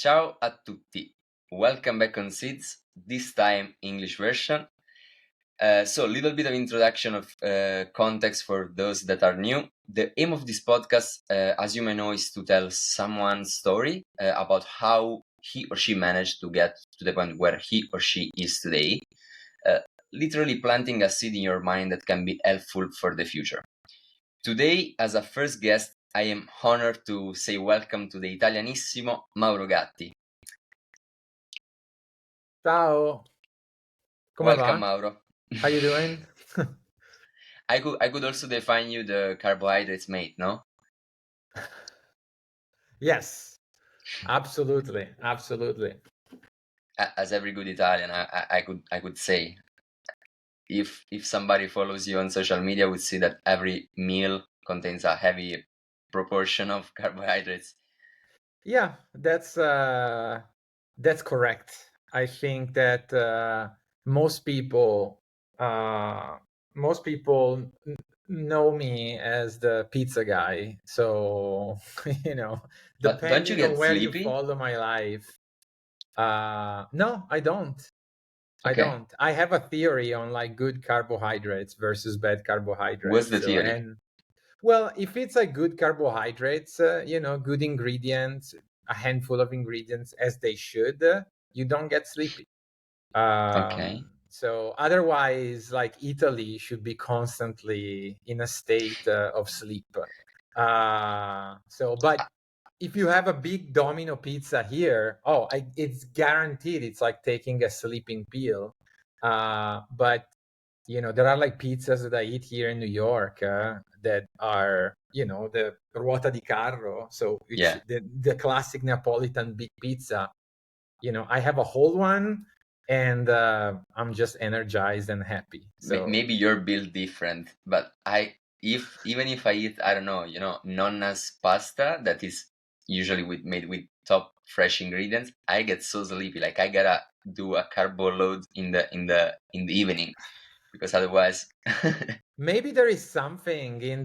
Ciao a tutti. Welcome back on Seeds, this time English version. So, a little bit of introduction of context for those that are new. The aim of this podcast, as you may know, is to tell someone's story about how he or she managed to get to the point where he or she is today, uh, literally planting a seed in your mind that can be helpful for the future. Today, as a first guest, I am honored to say welcome to the Italianissimo Mauro Gatti. Ciao, come Welcome, va? Mauro. How you doing? I could also define you the carbohydrates mate, no? Yes, absolutely. As every good Italian, I could say if somebody follows you on social media would see that every meal contains a heavy proportion of carbohydrates. Yeah, that's correct. I think that most people uh, most people know me as the pizza guy. So, you know, But don't you depending on get where you sleepy? follow my life, no, I don't. I Okay. don't. I have a theory on like good carbohydrates versus bad What's carbohydrates. the So, theory? and well, if it's like good carbohydrates, good ingredients, a handful of ingredients as they should, you don't get sleepy. Okay. So otherwise, like Italy should be constantly in a state of sleep. But if you have a big Domino pizza here, it's guaranteed. It's like taking a sleeping pill. But there are like pizzas that I eat here in New York that are, the ruota di carro. So which Yeah. the classic Neapolitan big pizza. I have a whole one and I'm just energized and happy. So Maybe you're built different, but even if I eat, I don't know, nonna's pasta that is usually made with top fresh ingredients, I get so sleepy. Like I gotta do a carbo load in the evening because otherwise, maybe there is something in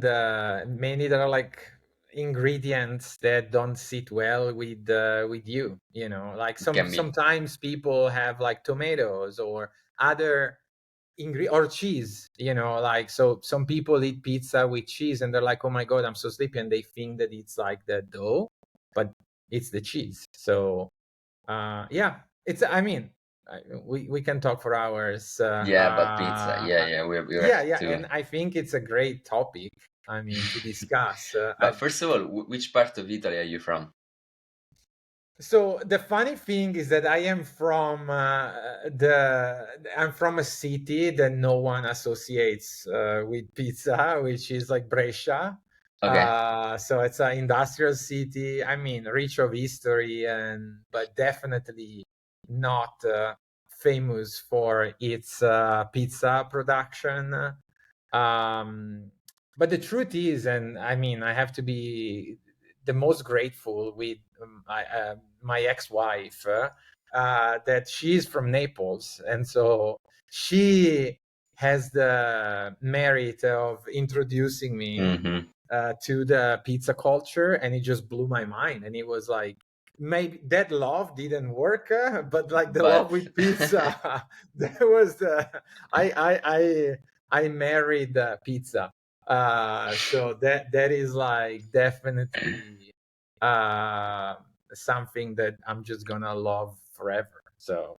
many there are like ingredients that don't sit well with you, like it can be. sometimes people have like tomatoes or other or cheese, like, so some people eat pizza with cheese and they're like, oh my god, I'm so sleepy, and they think that it's like the dough, but it's the cheese. So yeah, we can talk for hours. Yeah, but pizza. Yeah, we Yeah, have yeah, to. and I think it's a great topic, to discuss. But first of all, which part of Italy are you from? So the funny thing is that I am from I'm from a city that no one associates with pizza, which is like Brescia. Okay. So it's an industrial city. I mean, rich of history, but definitely not famous for its pizza production. But the truth is, and I mean, I have to be the most grateful with my ex-wife that she's from Naples, and so she has the merit of introducing me Mm-hmm. to the pizza culture, and it just blew my mind. And it was like, maybe that love didn't work, but like the love But with pizza, that was the I married pizza. So that is like definitely uh something that I'm just gonna love forever. So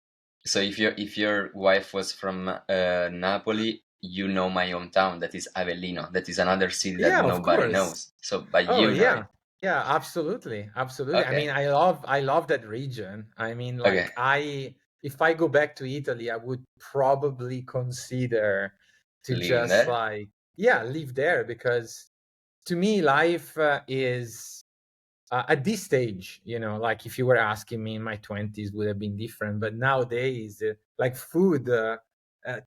so if your wife was from Napoli, you know my hometown, that is Avellino. That is another city that yeah, of nobody course. knows. So, but Oh you know it. yeah. Yeah, absolutely. I mean, Okay. I love that region. I mean, Okay. like, if I go back to Italy, I would probably consider to Living just there. like, yeah, live there, because to me life is at this stage, like if you were asking me in my 20s would have been different, but nowadays like food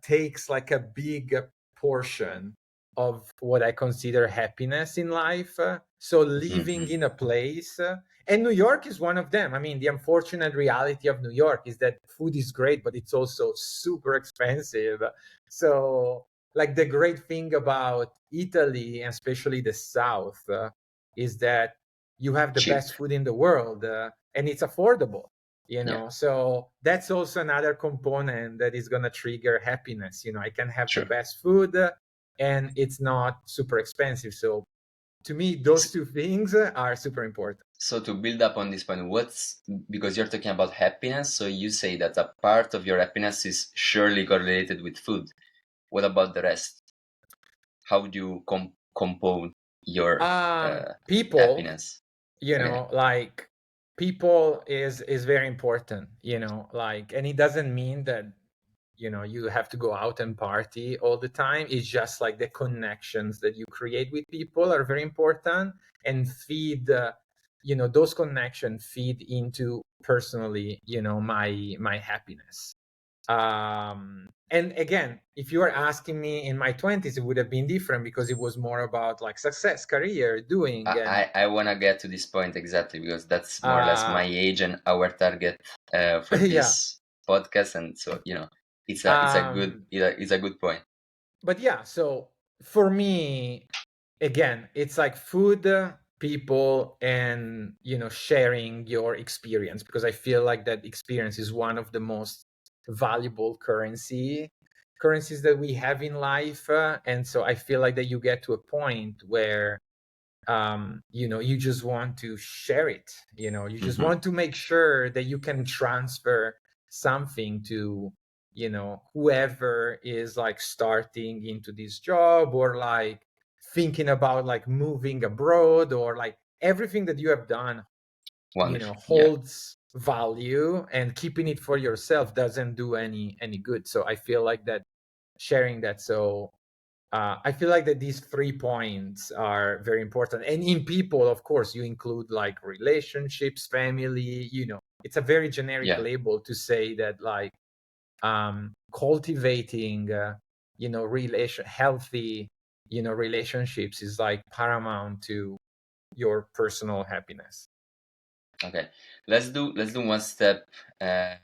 takes like a big portion of what I consider happiness in life. So living Mm-hmm. in a place, and New York is one of them. I mean, the unfortunate reality of New York is that food is great, but it's also super expensive. So like the great thing about Italy, and especially the South, is that you have the Cheap. best food in the world, and it's affordable, Yeah, so that's also another component that is going to trigger happiness. I can have the sure. best food, and it's not super expensive. So to me, those S- two things are super important. So to build up on this point, what's because you're talking about happiness, so you say that a part of your happiness is surely correlated with food. What about the rest? How do you compose your People, happiness? Okay. like, people is very important, like, and it doesn't mean that you have to go out and party all the time. It's just like the connections that you create with people are very important, and feed those connections feed into personally my happiness. And again, if you are asking me in my 20s, it would have been different because it was more about like success, career, doing, and I want to get to this point exactly because that's more or less uh my age and our target for yeah. this podcast, and so um it's a good point. but yeah, so for me, again, it's like food, people, and sharing your experience, because I feel like that experience is one of the most valuable currencies that we have in life. And so I feel like that you get to a point where you just want to share it. You just Hmm. want to make sure that you can transfer something to whoever is like starting into this job, or like thinking about like moving abroad, or like everything that you have done Wonderful. Yeah. holds value, and keeping it for yourself doesn't do any good. So I feel like that sharing that. So I feel like that these 3 points are very important. And in people, of course, you include like relationships, family. It's a very generic Yeah. label to say that, like, cultivating healthy relationships is like paramount to your personal happiness. Okay, let's do one step uh,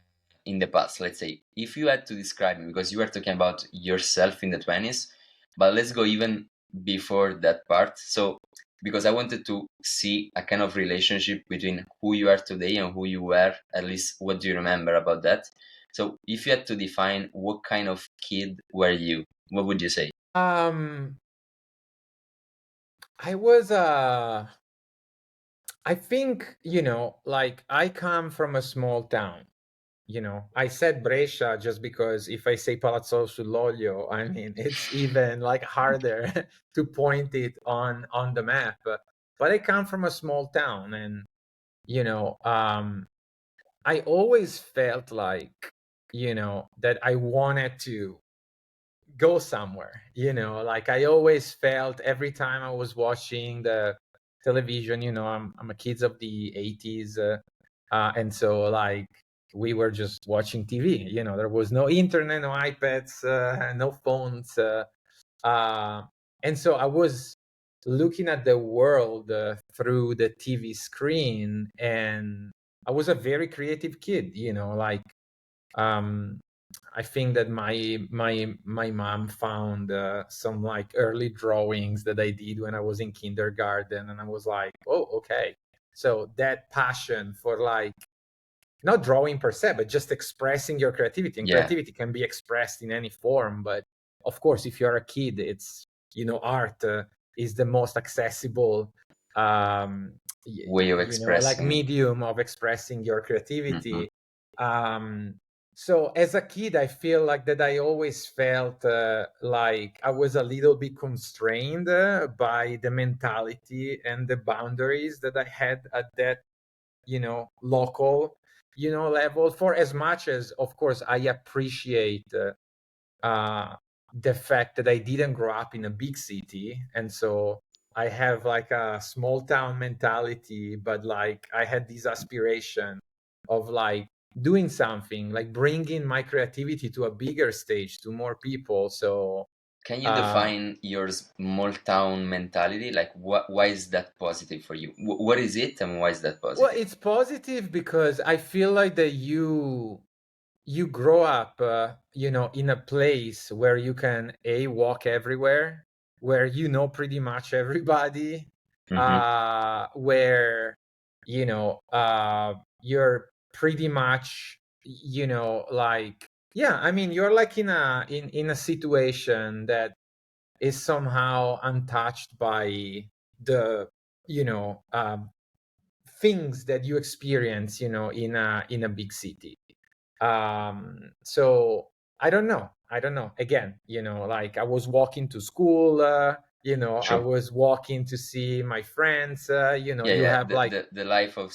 in the past. Let's say if you had to describe me, because you were talking about yourself in the 20s, but let's go even before that part. So because I wanted to see a kind of relationship between who you are today and who you were, at least what do you remember about that? So if you had to define what kind of kid were you, what would you say? um I was I think, like, I come from a small town. I said Brescia just because if I say Palazzo sull'Olio, I mean, it's even like harder to point it on the map. But I come from a small town, and I always felt like that I wanted to go somewhere. Like, I always felt every time I was watching the television. I'm a kid of the 80s, and so, like, we were just watching TV. There was no internet, no iPads, no phones, uh, and so I was looking at the world through the TV screen, and I was a very creative kid. Like, um I think that my mom found some like early drawings that I did when I was in kindergarten, and I was like, oh, okay. So that passion for, like, not drawing per se, but just expressing your creativity, and Yeah, creativity can be expressed in any form. But of course, if you're a kid, it's art is the most accessible, um way of like, expressing it. medium of expressing your Hmm. creativity. um so as a kid, I feel like that I always felt like I was a little bit constrained by the mentality and the boundaries that I had at that local level. For as much as, of course, I appreciate the fact that I didn't grow up in a big city, and so I have like a small town mentality, but like I had this aspiration of like doing something, like bringing my creativity to a bigger stage, to more people. So Can you uh define your small town mentality? Like, why is that positive for you? What is it, and why is that well, positive? it's positive because I feel like that you grow up in a place where you can walk everywhere, where pretty much everybody, Hmm. where you're pretty much like, yeah, I mean, you're like in a situation that is somehow untouched by the you know things that you experience in a big city. So I don't know, again, like I was walking to school, I Sure. was walking to see my friends, Yeah, you yeah. have like, The life of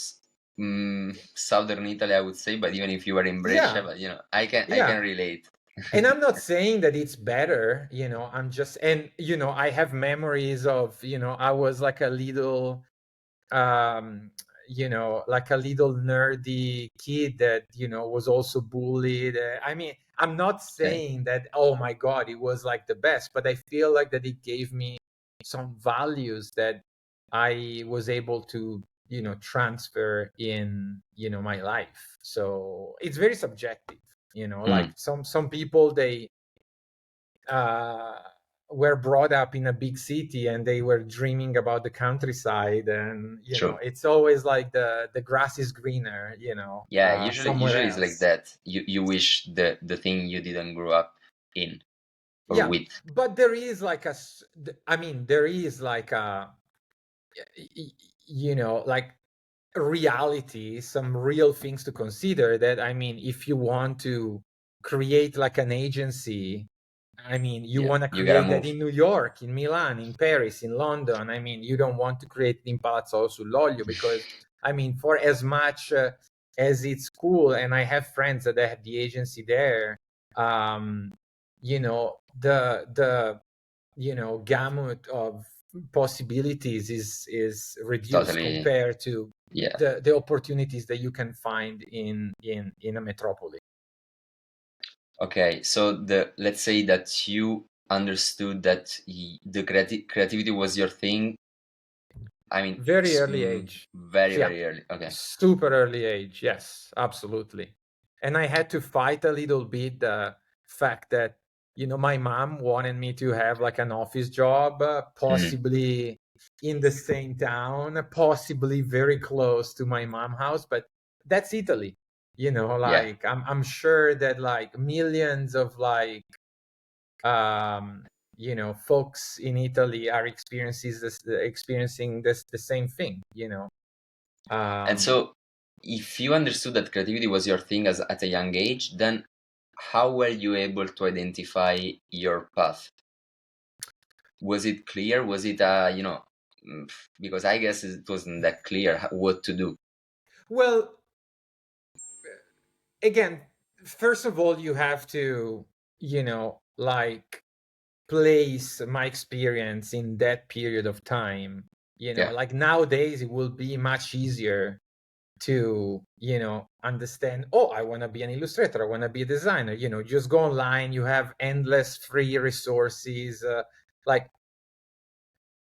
southern Italy, I would say. But even if you are in Brescia, yeah, but I can yeah. relate. And I'm not saying that it's better, I'm just, and I have memories of, I was like a little, um like a little nerdy kid that was also bullied. I mean, I'm not Okay. saying that, oh my god, it was like the best, but I feel like that it gave me some values that I was able to transfer in my life. So it's very subjective, like Mm, some people, they uh, were brought up in a big city and they were dreaming about the countryside, and true. it's always like the grass is greener, Yeah, usually somewhere it's like else. that. You wish the thing you didn't grow up in or Yeah, with. but there is like I mean, there is like a like reality, some real things to consider. That, I mean, if you want to create like an agency, I mean, you Yeah, want to you gotta create that move. in New York, in Milan, in Paris, in London. I mean, you don't want to create it in Palazzo sull'Olio, because, I mean, for as much as it's cool, and I have friends that they have the agency there, um, the gamut of possibilities is reduced Totally. compared to Yeah. the opportunities that you can find in a metropolis. Okay. So let's say that you understood that the creativity was your thing. I mean, Very early age. very Yeah, very early. Okay. super early age. Yes, absolutely. And I had to fight a little bit the fact that my mom wanted me to have like an office job, Mm, possibly in the same town, possibly very close to my mom house, but that's Italy. yeah. Like I'm sure that like millions of like um folks in Italy are experiencing this the same thing. And um so, if you understood that creativity was your thing as at a young age, then how were you able to identify your path? Was it clear? Was it mm, because I guess it wasn't that clear what to do. well, again, first of all, you have to like place my experience in that period of time. Yeah. Like nowadays it will be much easier to understand, oh, I want to be an illustrator, I want to be a designer. Just go online, you have endless free resources. Like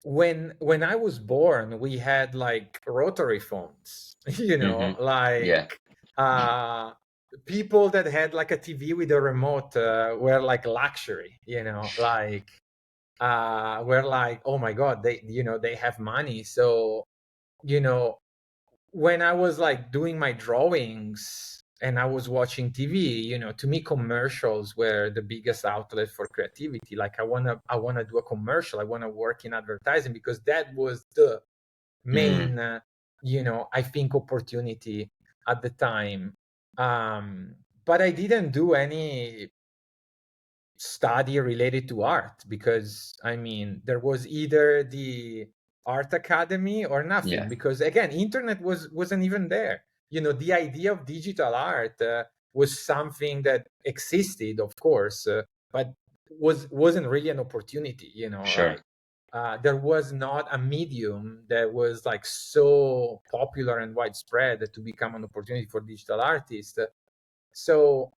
when I was born, we had like rotary phones, Hmm. like Yeah. people that had like a TV with a remote were like luxury, like were like, oh my god, they have money. So you know when I was like doing my drawings and I was watching TV, to me commercials were the biggest outlet for creativity. Like I wanna do a commercial, I wanna work in advertising, because that was the Mm, main I think opportunity at the time. But I didn't do any study related to art, because I mean there was either the art academy or nothing, yeah. because again, internet wasn't even there. The idea of digital art was something that existed, of course, but wasn't really an opportunity. Sure. Like there was not a medium that was like so popular and widespread to become an opportunity for digital artists. So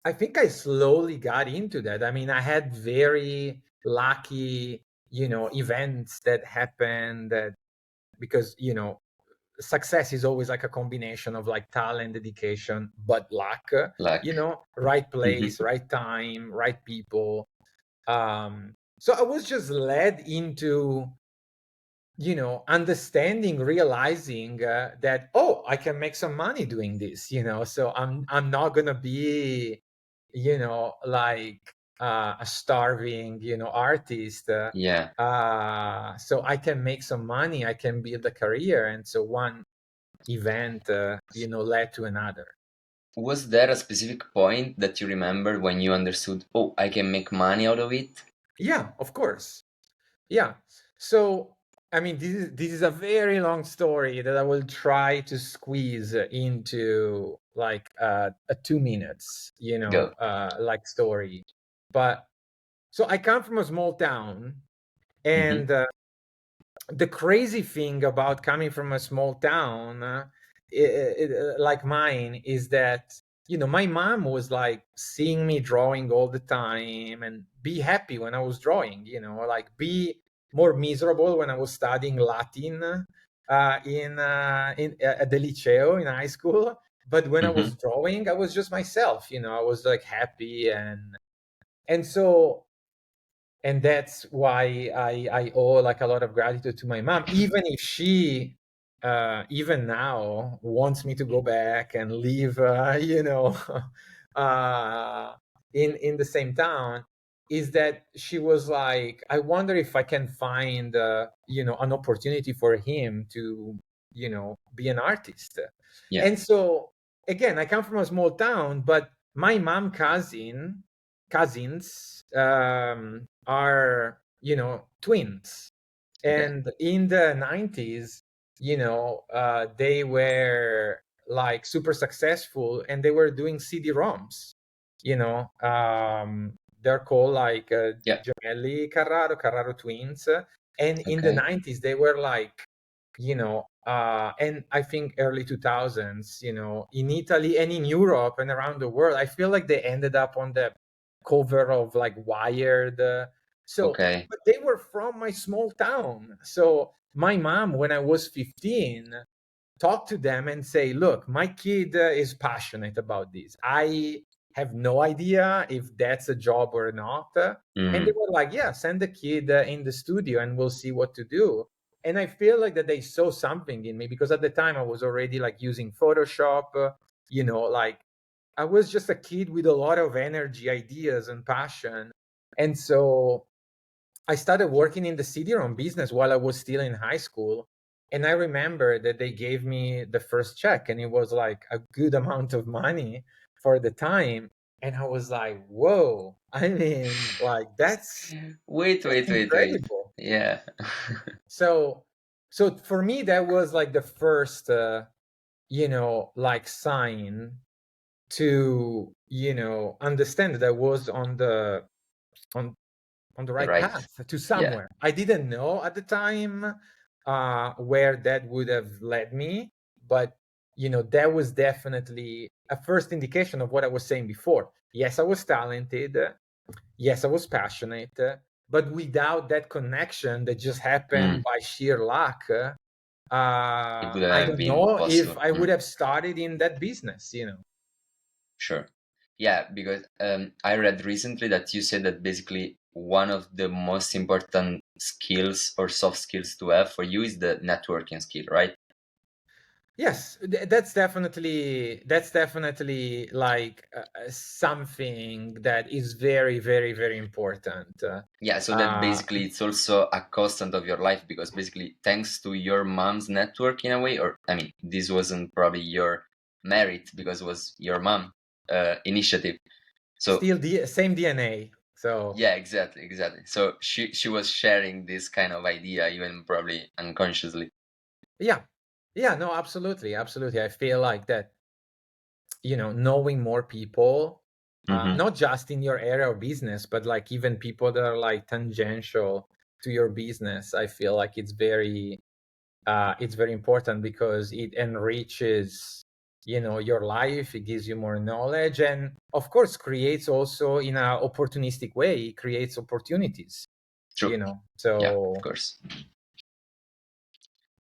I think I slowly got into that. I mean, I had very lucky, events that happened, that because, success is always like a combination of like talent, dedication, but luck, Luck. right Hmm. place, right time, right people. So I was just led into understanding, realizing that, oh, I can make some money doing this, so I'm not gonna be, like a starving, artist. Yeah. So I can make some money, I can build a career. And so one event, led to another. Was there a specific point that you remember when you understood, oh, I can make money out of it? Yeah, of course. Yeah. So, I mean, this is a very long story that I will try to squeeze into like a 2 minutes, Go. like story. But so I come from a small town, Hmm. and the crazy thing about coming from a small town, like mine, is that my mom was like seeing me drawing all the time and be happy when I was drawing, like be more miserable when I was studying Latin in at the liceo in high school. But when I was Hmm. drawing, I was just myself, I was like happy. And that's why I owe like a lot of gratitude to my mom, even if she even now wants me to go back and live, uh, in the same town. Is that she was like, I wonder if I can find an opportunity for him to be an artist. Yeah. And so again, I come from a small town, but my mom cousins are twins. Okay. And in the 90s, they were like super successful, and they were doing CD-ROMs. They're called like Yeah. Gemelli Carraro twins. And in the Okay. 90s they were like, and I think early 2000s, in Italy and in Europe and around the world. I feel like they ended up on the cover of like Wired. So, Okay. but they were from my small town. So my mom, when I was 15, talked to them and say, look, my kid is passionate about this. I have no idea if that's a job or not. And they Hmm. were like, yeah, send the kid in the studio and we'll see what to do. And I feel like that they saw something in me, because at the time I was already like using Photoshop, like I was just a kid with a lot of energy, ideas, and passion. And so I started working in the CD-ROM business while I was still in high school. And I remember that they gave me the first check, and it was like a good amount of money for the time. And I was like, whoa, I mean, like Wait, that's wait, wait, wait. incredible. Yeah. So so for me that was like the first like sign to understand that I was on on the The right right. path to Yeah. somewhere. I didn't know at the time where that would have led me, but that was definitely a first indication of what I was saying before. Yes, I was talented. Yes, I was passionate. But without that connection that just happened Mm. by sheer luck, It would I have don't been know if possible. I would Mm. have started in that business. Sure. Yeah, because I read recently that you said that basically one of the most important skills or soft skills to have for you is the networking skill, right? Yes, that's definitely like something that is very, very, very important. Yeah, so that Uh, basically it's also a constant of your life because basically thanks to your mom's network in a way, or I mean, this wasn't probably your merit because it was your mom initiative. So Still the same DNA. So yeah, exactly, exactly. So she was sharing this kind of idea even probably unconsciously. yeah, yeah, no, absolutely, absolutely. I feel like that, knowing more people, Hmm. not just in your area of business, but like even people that are like tangential to your business. I feel like it's very important because it enriches your life. It gives you more knowledge, and of course creates also in a opportunistic way, it creates opportunities. True. Yeah, of So course.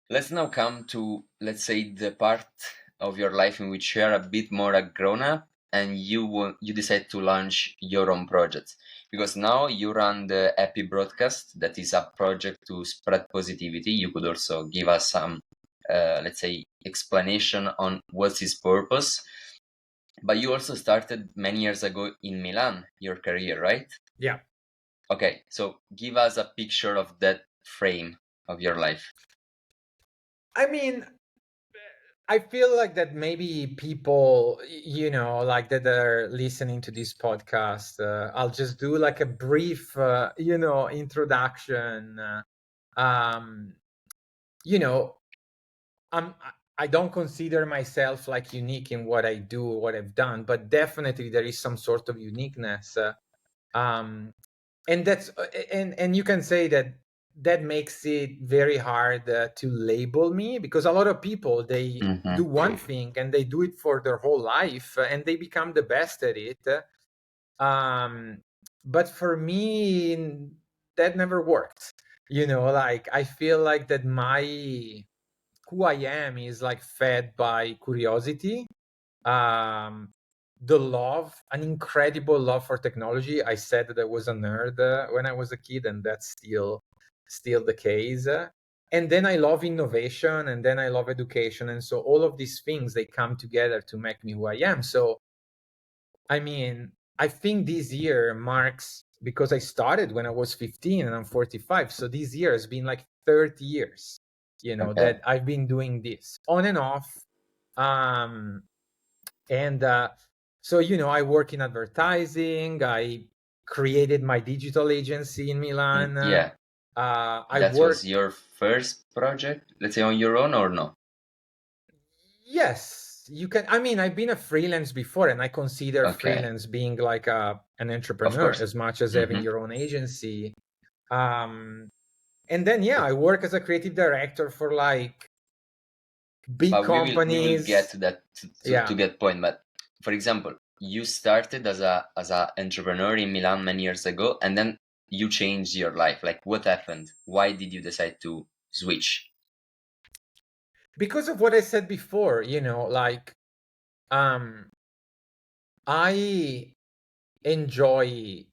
Let's now come to, let's say, the part of your life in which you are a bit more a grown up. and you decide to launch your own projects, because now you run the Happy Broadcast, that is a project to spread positivity. You could also give us some, let's say, explanation on what's its purpose. But you also started many years ago in Milan, your career, right? Yeah. Okay, so give us a picture of that frame of your life. I mean, I feel like that maybe people, like that are listening to this podcast, I'll just do like a brief, introduction. Um, you know, I don't consider myself like unique in what I do, what I've done, but definitely there is some sort of uniqueness. Um, and that's and you can say that that makes it very hard to label me, because a lot of people, they do Mm-hmm. one thing and they do it for their whole life, and they become the best at it. um but for me, that never worked. Like, I feel like that my who I am is like fed by curiosity, um the love, an incredible love for technology. I said that I was a nerd when I was a kid, and that's still the case. And then I love innovation, and then I love education, and so all of these things, they come together to make me who I am. So I mean, I think this year marks, because I started when I was 15 and I'm 45, so this year has been like 30 years, Okay. that I've been doing this on and off. um and so I work in advertising. I created my digital agency in Milan. Yeah, I that was worked. your first project, let's say, on your own, or no? Yes, you can. I mean, I've been a freelance before, and I consider Okay, freelance being like an of entrepreneur course. as much as having Mm-hmm. your own agency. um and then, yeah, I work as a creative director for like big But we will get companies. to that, to Yeah. get point. But for example, you started as a entrepreneur in Milan many years ago, and then you changed your life. Like, what happened? Why did you decide to switch? Because of what I said before, like, um I enjoy,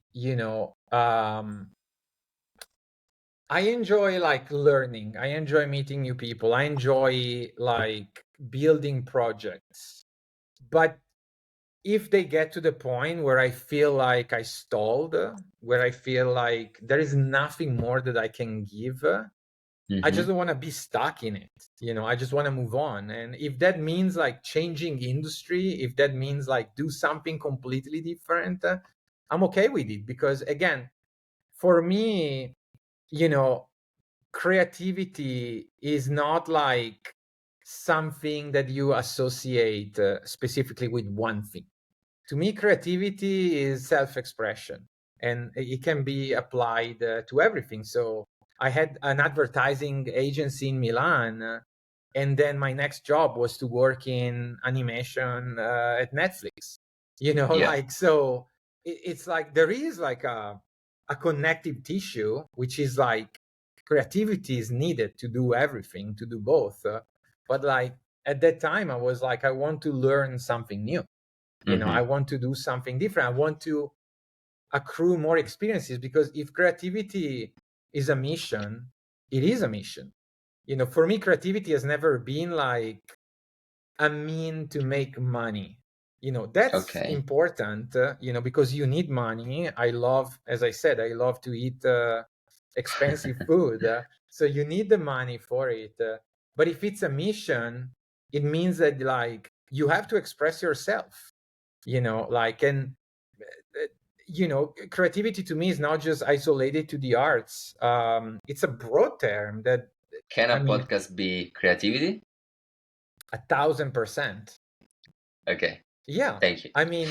I enjoy like learning. I enjoy meeting new people. I enjoy like building projects. But if they get to the point where I feel like I stalled, where I feel like there is nothing more that I can give, I just Mm-hmm. don't want to be stuck in it. I just want to move on. And if that means like changing industry, if that means like do something completely different, I'm okay with it. Because again, for me, you know, creativity is not like something that you associate specifically with one thing. To me, creativity is self-expression, and it can be applied to everything. So I had an advertising agency in Milan, and then my next job was to work in animation at Netflix. Yeah. Like, so it's like there is like a connective tissue, which is like creativity is needed to do everything, to do both. But like at that time, I was like, I want to learn something new. I Mm-hmm. want to do something different. I want to accrue more experiences, because if creativity is a mission, it is a mission. For me, creativity has never been like a mean to make money. That's Okay. important, because you need money. I love, as I said, I love to eat expensive food. So you need the money for it. But if it's a mission, it means that like you have to express yourself, like, and uh, creativity to me is not just isolated to the arts. It's a broad term that, Can I a mean, podcast be creativity? 1,000%. Okay, Yeah. thank you. I mean,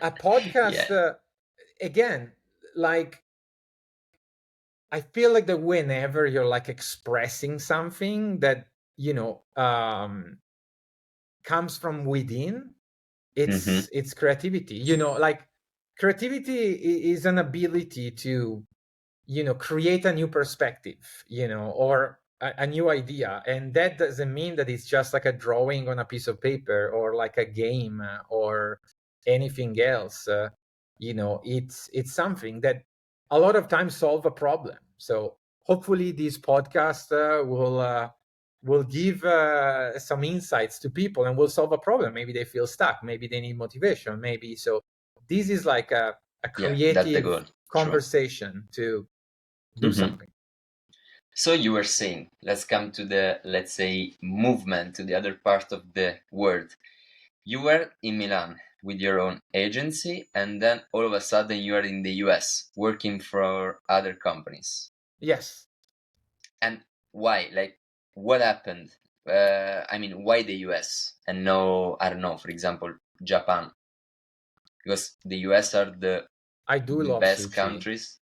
a podcast, Yeah. again, like, I feel like that whenever you're like expressing something that, comes from within, Mm-hmm. it's creativity. Like, creativity is an ability to, create a new perspective, or a new idea. And that doesn't mean that it's just like a drawing on a piece of paper, or like a game, or anything else, it's something that a lot of times solve a problem. So hopefully this podcast will give some insights to people and will solve a problem. Maybe they feel stuck, maybe they need motivation, maybe. So this is like a Yeah, that's the creative goal. True. conversation to do Hmm. something. So you were saying, let's come to the, let's say, movement, to the other part of the word. You were in Milan with your own agency, and then all of a sudden you are in the US working for other companies. Yes. And why? Like, what happened? I mean, why the US and no, I don't know, for example, Japan? Because the US are the I do love best sushi. countries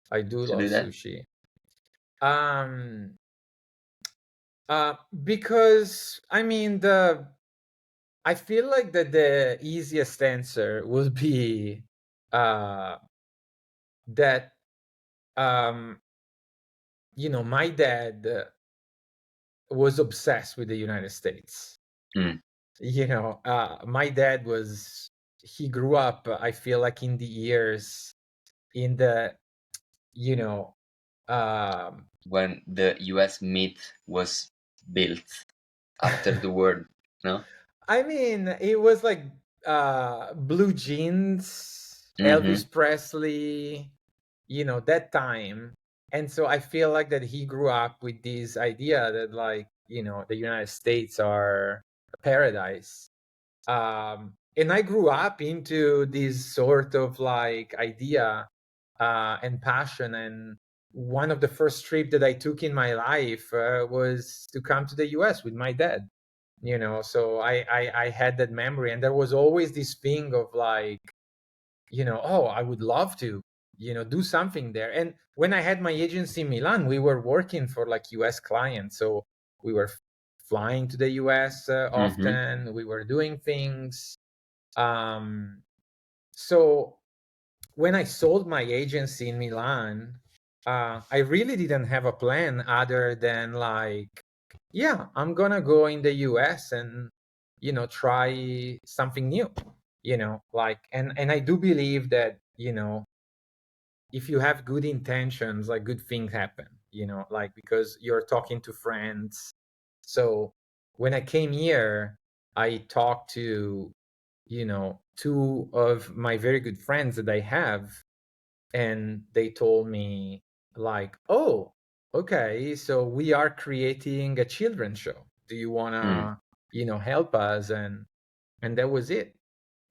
I do to love do that. sushi. Um, because I mean I feel like that the easiest answer would be uh that um my dad was obsessed with the United States. Mm. My dad was he grew up, I feel like in the years in the you know um When the US myth was built after the war, no? I mean, it was like blue jeans, Mm-hmm. Elvis Presley, that time. And so I feel like that he grew up with this idea that, like, the United States are a paradise. And I grew up into this sort of like idea and passion. And one of the first trips that I took in my life was to come to the US with my dad. So I had that memory, and there was always this thing of like, oh, I would love to, do something there. And when I had my agency in Milan, we were working for like US clients, so we were flying to the US Mm-hmm. often. We were doing things. So when I sold my agency in Milan, I really didn't have a plan other than like, yeah, I'm gonna go in the US and try something new. Like, and I do believe that if you have good intentions, like good things happen. Like because you're talking to friends. So when I came here, I talked to two of my very good friends that I have, and they told me like, oh, okay, so we are creating a children's show. Do you want Mm. to help us? And that was it.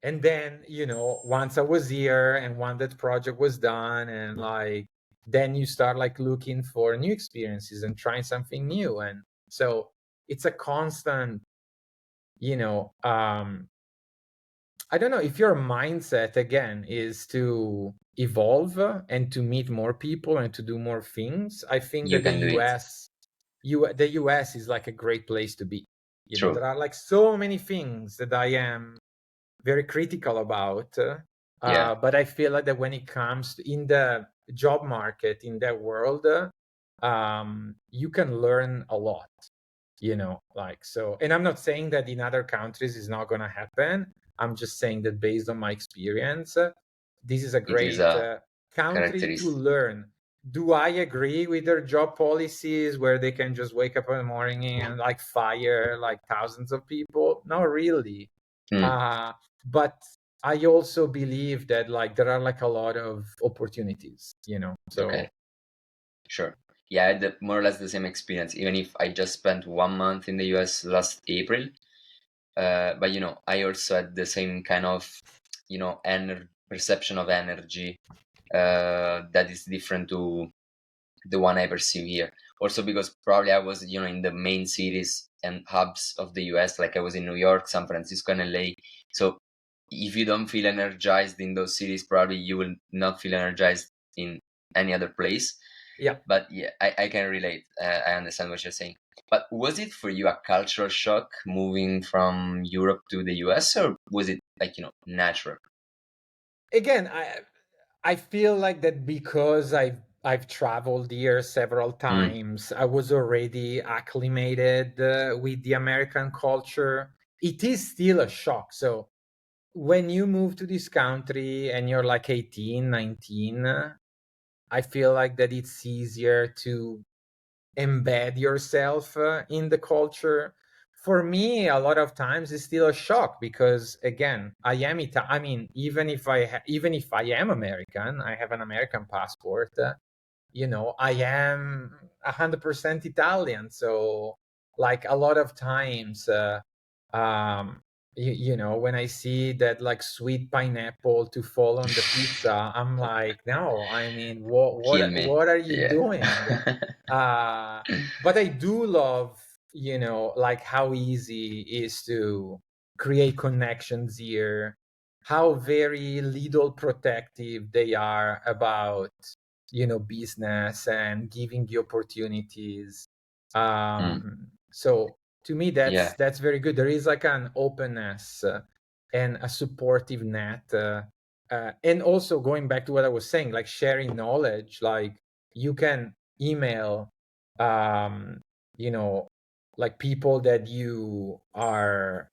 And then once I was here and once that project was done, and like then you start like looking for new experiences and trying something new. And so it's a constant, you know um I don't know, if your mindset again is to evolve and to meet more people and to do more things, I think You that can do it. the US is like a great place to be. True. There are like so many things that I am very critical about, Yeah, but I feel like that when it comes to, in the job market in that world, you can learn a lot. Like, so, and I'm not saying that in other countries is not going to happen. I'm just saying that based on my experience, this is a it is great a country to characteristic. learn. Do I agree with their job policies where they can just wake up in the morning and like fire like thousands of people? Not really. Mm. uh but I also believe that like there are like a lot of opportunities, Okay, so sure. Yeah, I had more or less the same experience, even if I just spent 1 month in the US last April. But I also had the same kind of, perception of energy that is different to the one I perceive here. Also because probably I was, in the main cities and hubs of the US, like I was in New York, San Francisco, and LA. So if you don't feel energized in those cities, probably you will not feel energized in any other place. yeah. But yeah, I can relate. I understand what you're saying. But was it for you a cultural shock moving from Europe to the US, or was it like, natural? Again, I feel like that because I've traveled here several Mm. times. I was already acclimated with the American culture. It is still a shock. So when you move to this country and you're like 18, 19, I feel like that it's easier to embed yourself in the culture. For me, a lot of times it's still a shock because, again, I am I mean, even if I am American, I have an American passport. I am 100% Italian. So, like, a lot of times, um, when I see that like sweet pineapple to fall on the pizza, I'm like, no, I mean, Kill me. what are you Yeah. doing? But I do love, like how easy it is to create connections here, how very little protective they are about, business and giving you opportunities. Mm, So to me, that's yeah. that's very good. There is like an openness and a supportive net. And also going back to what I was saying, like sharing knowledge, like you can email, um, you know, like people that you are,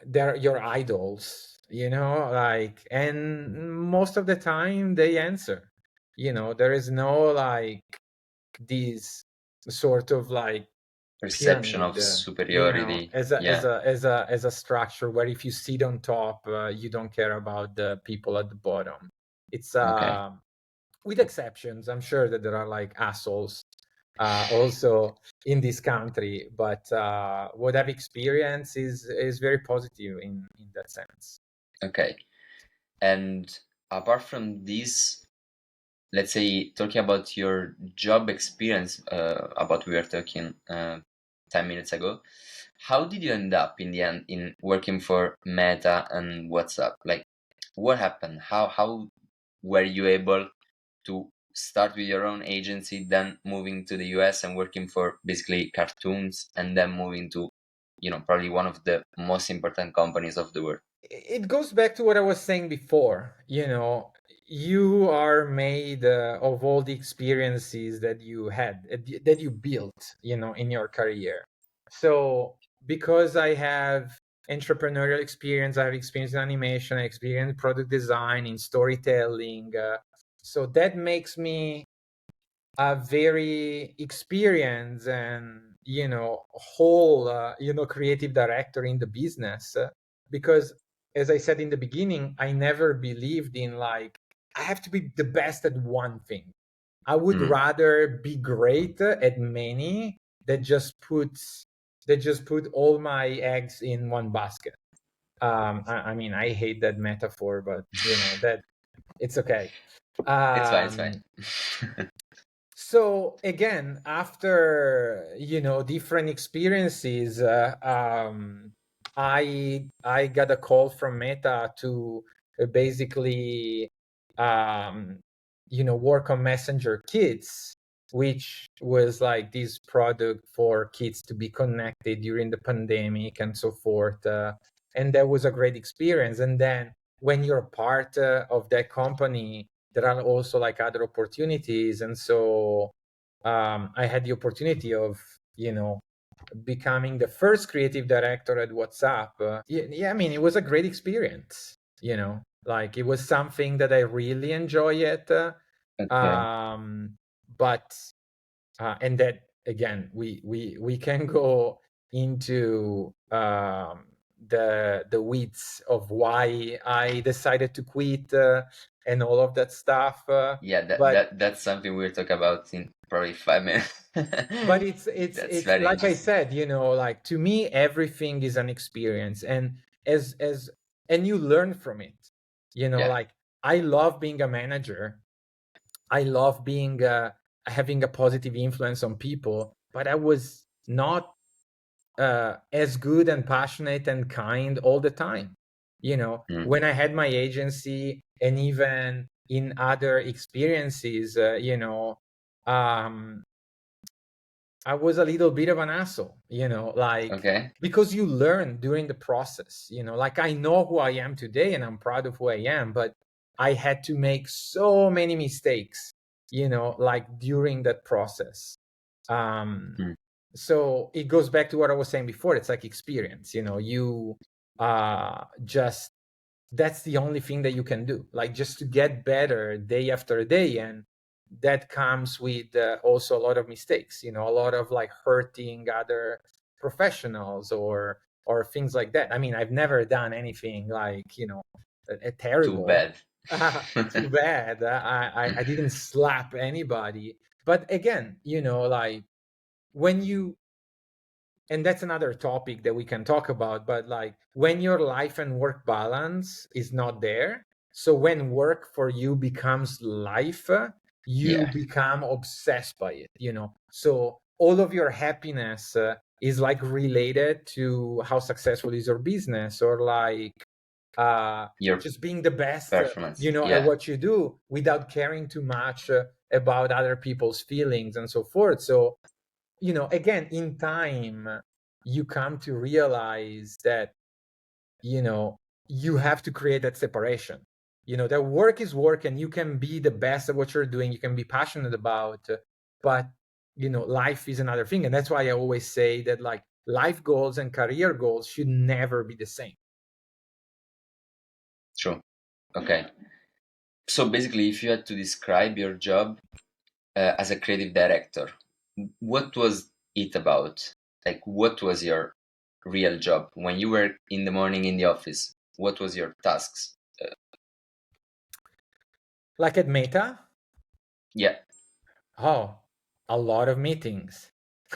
they're your idols, like, and most of the time they answer. There is no like this sort of like Perception pyramid, of superiority. as Yeah. a structure where if you sit on top, you don't care about the people at the bottom. It's Okay. with exceptions. I'm sure that there are like assholes also in this country, but what I've experienced is very positive in that sense. Okay. And apart from this, let's say talking about your job experience, about we were talking 10 minutes ago, how did you end up in the end in working for Meta and WhatsApp? Like, what happened? How were you able to start with your own agency, then moving to the US and working for basically cartoons, and then moving to, probably one of the most important companies of the world? It goes back to what I was saying before. You are made of all the experiences that you had, that you built, in your career. So because I have entrepreneurial experience, I have experience in animation, I experience in product design, in storytelling. So that makes me a very experienced and whole creative director in the business, because, as I said in the beginning, I never believed in like I have to be the best at one thing. I would Mm, rather be great at many that just put all my eggs in one basket. I mean, I hate that metaphor, but that it's okay. it's fine. It's fine. um so again, after different experiences, I got a call from Meta to basically work on Messenger Kids, which was like this product for kids to be connected during the pandemic and so forth. And that was a great experience. And then when you're part of that company, there are also like other opportunities. And so I had the opportunity of becoming the first creative director at WhatsApp. Yeah, I mean, it was a great experience. Like it was something that I really enjoy it. Okay. Um, but and that again, we can go into the weeds of why I decided to quit and all of that stuff. Yeah, But that's something we'll talk about in probably 5 minutes. but it's it's That's it's very like I interesting. said, like to me everything is an experience, and as and you learn from it. Yeah. Like I love being a manager. I love being having a positive influence on people, but I was not as good and passionate and kind all the time. Mm, When I had my agency and even in other experiences, um, I was a little bit of an asshole, like okay. because you learn during the process, like I know who I am today and I'm proud of who I am, but I had to make so many mistakes, like during that process. Um, Mm. So it goes back to what I was saying before. It's like experience, you just, that's the only thing that you can do, like just to get better day after day. And that comes with also a lot of mistakes, a lot of like hurting other professionals or things like that. I mean, I've never done anything like, a Too terrible. bad. Too bad. I didn't slap anybody. But again, like when you, and that's another topic that we can talk about, but like when your life and work balance is not there, so when work for you becomes life, you Yeah, become obsessed by it, so all of your happiness is like related to how successful is your business, or like uh your just being the best, performance. at Yeah, what you do without caring too much about other people's feelings and so forth. So again, in time, you come to realize that, you have to create that separation. That work is work, and you can be the best at what you're doing, you can be passionate about, but life is another thing. And that's why I always say that, like, life goals and career goals should never be the same. true. Okay. So basically, if you had to describe your job as a creative director, what was it about? Like, what was your real job when you were in the morning in the office? What was your tasks? Like at Meta, Yeah, oh, a lot of meetings.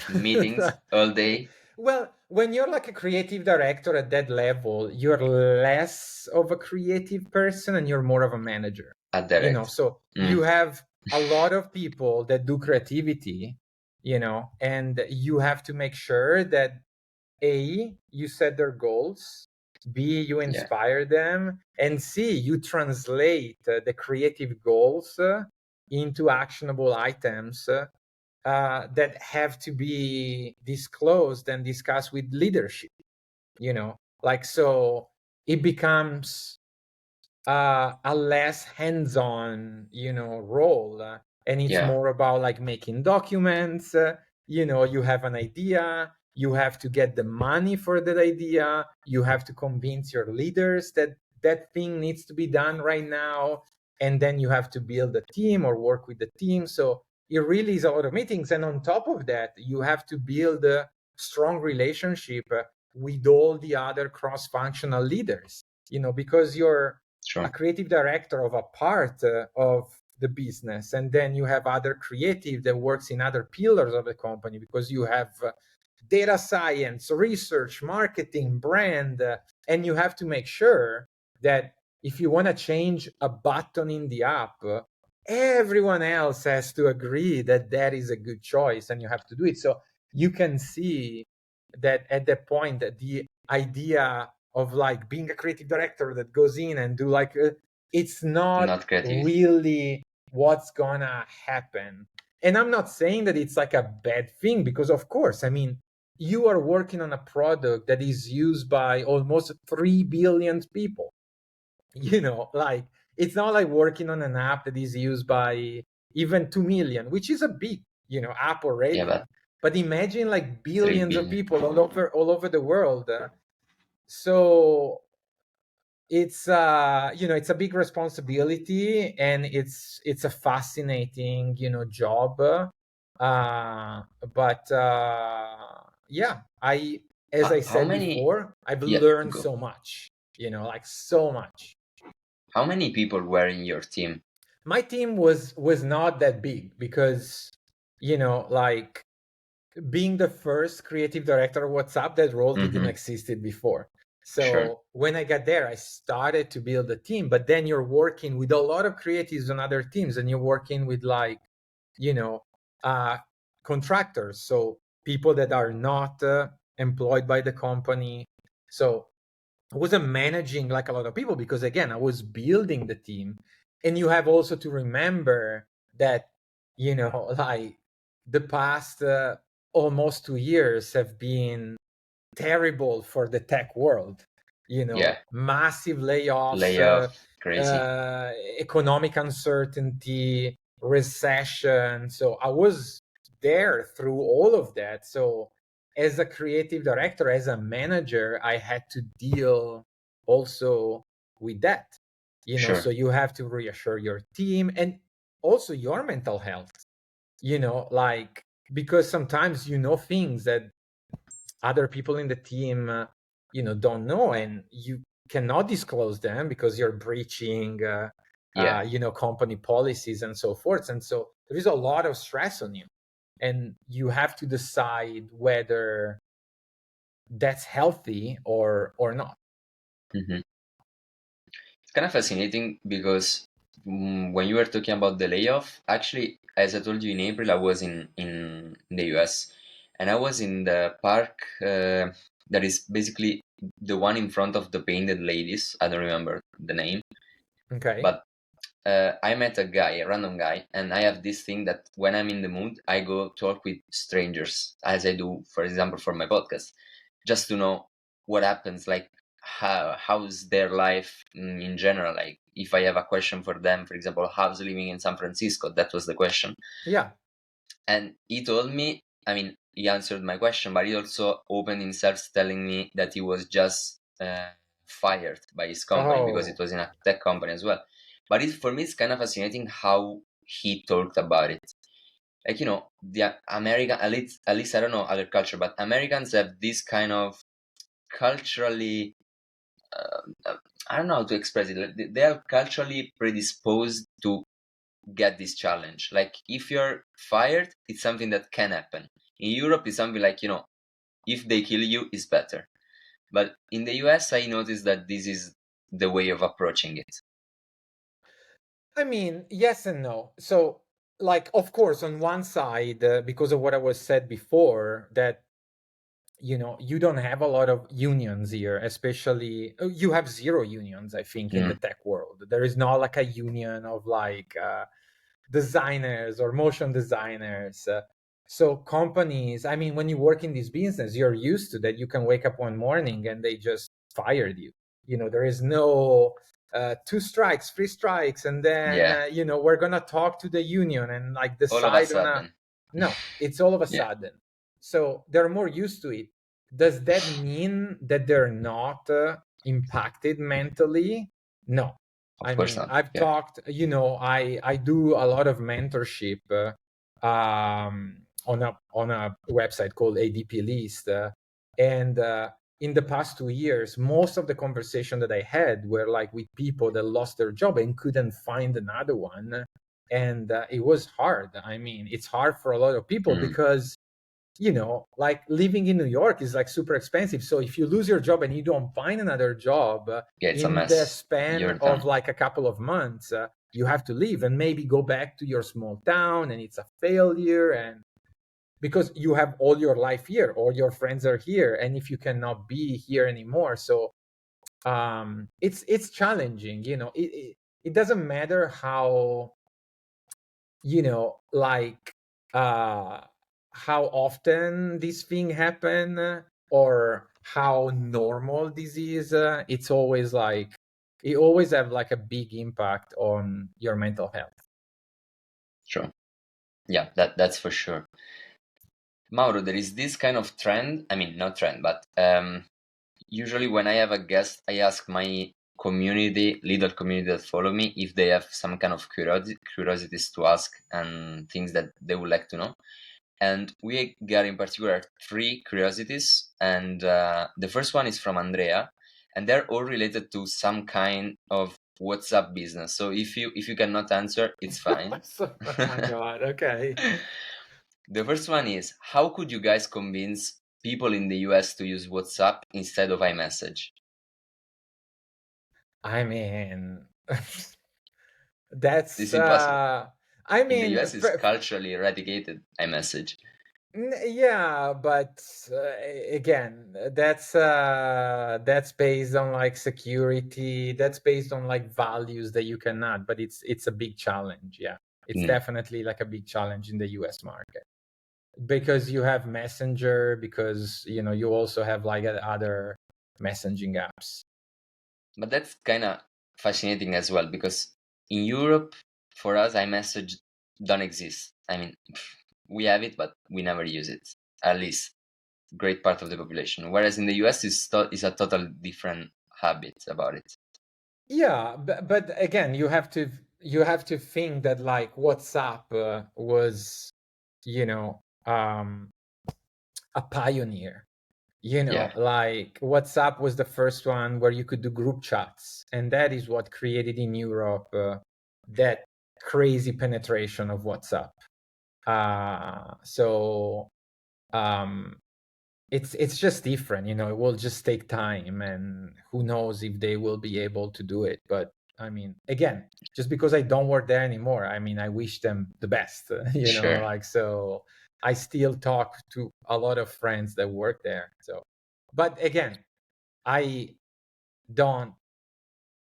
meetings all day. Well, when you're like a creative director at that level, you're less of a creative person and you're more of a manager. A director. So you Mm, have a lot of people that do creativity, and you have to make sure that A, you set their goals, B, you yeah, inspire them, and C, you translate the creative goals into actionable items that have to be disclosed and discussed with leadership, like, so it becomes a less hands-on, role, and it's yeah, more about like making documents. You have an idea, you have to get the money for that idea, you have to convince your leaders that that thing needs to be done right now, and then you have to build a team or work with the team. So it really is a lot of meetings, and on top of that, you have to build a strong relationship with all the other cross-functional leaders, because you're a true. creative director of a part of the business, and then you have other creative that works in other pillars of the company, because you have data science, research, marketing, brand, and you have to make sure that if you want to change a button in the app, everyone else has to agree that that is a good choice, and you have to do it. So you can see that at that point, that the idea of like being a creative director that goes in and do like it's not Not creativity. really what's gonna happen. And I'm not saying that it's like a bad thing, because of course, I mean, you are working on a product that is used by almost 3 billion people. Like, it's not like working on an app that is used by even 2 million, which is a big, app Yeah, already. but But imagine like 3 billions of billion. people all over the world. So it's a big responsibility, and it's a fascinating, job. But yeah, as I How said many? before, I've Yeah, learned go. so much, like so much. How many people were in your team? My team was not that big, because like, being the first creative director of WhatsApp, that role didn't Mm-hmm. existed before. Sure. So when I got there, I started to build a team. But then you're working with a lot of creatives on other teams, and you're working with like, you know, uh, contractors, so people that are not employed by the company. So I wasn't managing like a lot of people, because again, I was building the team. And you have also to remember that, like, the past almost 2 years have been terrible for the tech world. Yeah. Massive layoffs, Layoff. Crazy. economic uncertainty, recession. So I was there through all of that. So as a creative director, as a manager, I had to deal also with that. So Sure. you have to reassure your team and also your mental health, like, because sometimes things that other people in the team don't know, and you cannot disclose them because you're breaching Yeah. company policies and so forth. And so there is a lot of stress on you, and you have to decide whether that's healthy or not. Hmm. It's kind of fascinating because when you were talking about the layoff, actually, as I told you in April, I was in the US, and I was in the park that is basically the one in front of the painted ladies. I don't remember the name, Okay. but I met a guy, a random guy, and I have this thing that when I'm in the mood, I go talk with strangers, as I do, for example, for my podcast, just to know what happens, like how's their life in general. Like if I have a question for them, for example, how's living in San Francisco? That was the question, Yeah. and he told me. I mean, he answered my question, but he also opened himself, telling me that he was just fired by his company because it Oh, was in a tech company as well. But for me, it's kind of fascinating how he talked about it. Like, the American, at least I don't know other culture, but Americans have this kind of culturally, I don't know how to express it. Like, they are culturally predisposed to get this challenge. Like, if you're fired, it's something that can happen. In Europe, it's something like, if they kill you, it's better. But in the US, I noticed that this is the way of approaching it. I mean, yes and no. So, like, of course, on one side, because of what I was said before, that you don't have a lot of unions here, especially you have zero unions, I think, in the Mm, tech world. There is not like a union of like designers or motion designers. So companies, I mean, when you work in this business, you're used to that. You can wake up one morning and they just fired you. There is no two strikes, three strikes, and then yeah, we're gonna talk to the union and like all of a decide on a. sudden. No, it's all of a Yeah, sudden. So they're more used to it. Does that mean that they're not impacted mentally? No. of I course mean, not. I've Yeah. talked, I do a lot of mentorship on a website called ADP List, and in the past 2 years, most of the conversation that I had were like with people that lost their job and couldn't find another one, and it was hard. I mean, it's hard for a lot of people Mm, because like living in New York is like super expensive. So if you lose your job and you don't find another job yeah, it's a in the mess. span You're of done. like a couple of months, you have to leave and maybe go back to your small town, and it's a failure. And because you have all your life here, all your friends are here, and if you cannot be here anymore, so it's challenging. It doesn't matter how like uh how often this thing happen, or how normal this is. It's always like it always have like a big impact on your mental health. Sure. Yeah, that's for sure. Mauro, there is this kind of trend. I mean, not trend, but usually when I have a guest, I ask my community, little community that follow me, if they have some kind of curiosities to ask and things that they would like to know. And we got in particular three curiosities, and the first one is from Andrea, and they're all related to some kind of WhatsApp business. So if you cannot answer, it's fine. Oh my god, okay. The first one is, how could you guys convince people in the US to use WhatsApp instead of iMessage? I mean, It's that's impossible. I In the mean, US, it's culturally eradicated iMessage. Yeah, but again, that's based on like security. That's based on like values that you cannot. But it's a big challenge. Yeah, it's Mm. definitely like a big challenge in the U.S. market because you have Messenger, because you also have like other messaging apps. But that's kind of fascinating as well because in Europe, for us, iMessage don't exist. I mean, we have it, but we never use it. At least great part of the population. Whereas in the US, is a total different habit about it. Yeah, but again, you have to think that like WhatsApp was, you know, a pioneer. Yeah, Like WhatsApp was the first one where you could do group chats, and that is what created in Europe that crazy penetration of WhatsApp. So um, it's just different. It will just take time, and who knows if they will be able to do it. But I mean, again, just because I don't work there anymore, I mean, I wish them the best. sure. Like, so I still talk to a lot of friends that work there. So, but again, I don't.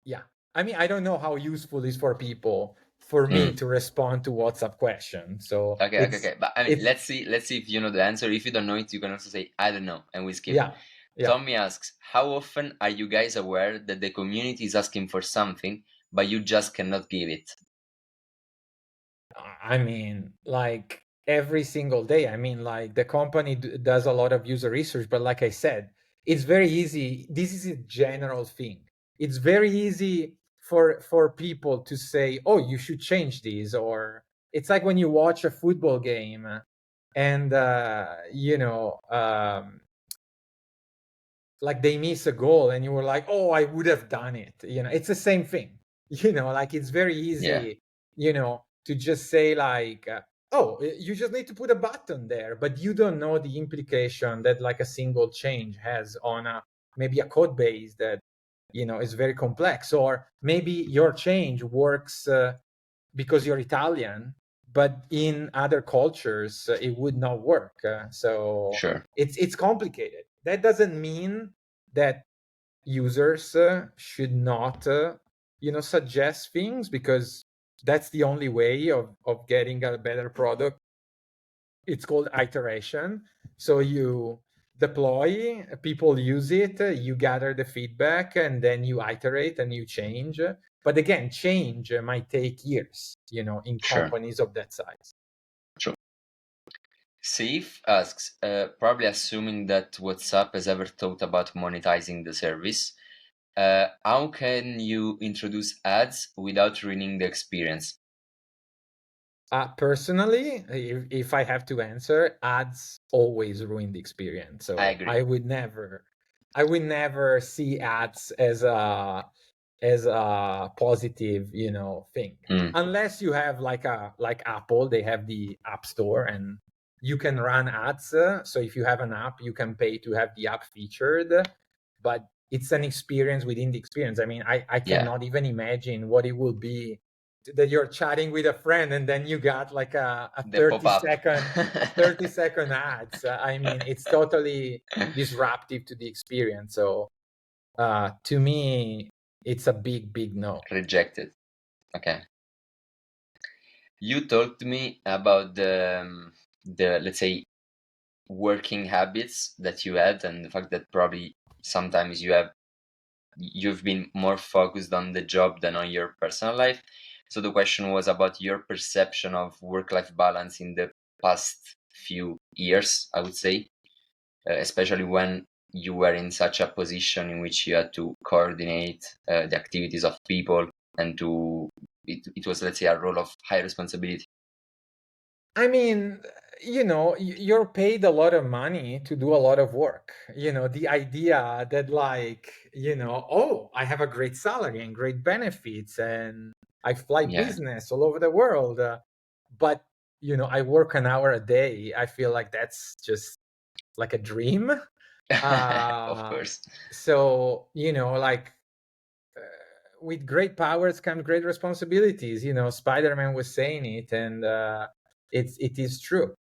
Yeah, I mean, I don't know how useful it is for people for me Mm. to respond to WhatsApp questions. So Okay, okay, it's okay. But I mean, it's let's see if you know the answer. If you don't know it, you can also say I don't know, and we skip. yeah, yeah. Tommy asks, how often are you guys aware that the community is asking for something, but you just cannot give it? I mean, like every single day. I mean, like the company does a lot of user research, but like I said, it's very easy. This is a general thing. It's very easy for people to say, "Oh, you should change these," or it's like when you watch a football game, and like they miss a goal and you were like, oh, I would have done it. It's the same thing. Like it's very Yeah, easy, to just say like, oh, you just need to put a button there, but you don't know the implication that like a single change has on maybe a code base that is very complex, or maybe your change works because you're Italian, but in other cultures it would not work. So sure, it's complicated. That doesn't mean that users should not, suggest things, because that's the only way of getting a better product. It's called iteration. So you deploy, people use it, you gather the feedback, and then you iterate and you change. But again, change might take years, in sure. companies of that size. True. Saif asks, probably assuming that WhatsApp has ever thought about monetizing the service, how can you introduce ads without ruining the experience? Personally, if I have to answer, ads always ruin the experience. I So agree. I would never see ads as a positive, thing. Mm, Unless you have like Apple, they have the App Store, and you can run ads. So if you have an app, you can pay to have the app featured, but it's an experience within the experience. I mean, I yeah, cannot even imagine what it will be that you're chatting with a friend and then you got like a the 30 pop-up. second a 30-second ads. I mean, it's totally disruptive to the experience. So to me, it's a big no. Rejected. Okay. You told me about the let's say working habits that you had, and the fact that probably sometimes you've been more focused on the job than on your personal life. So the question was about your perception of work-life balance in the past few years, I would say, especially when you were in such a position in which you had to coordinate the activities of people, and it was, let's say, a role of high responsibility. I mean, you're paid a lot of money to do a lot of work. The idea that like, oh, I have a great salary and great benefits and I fly Yeah, business all over the world, but I work an hour a day. I feel like that's just like a dream. of Uh, course. so, like uh, with great powers come great responsibilities. Spider-Man was saying it, and it is true.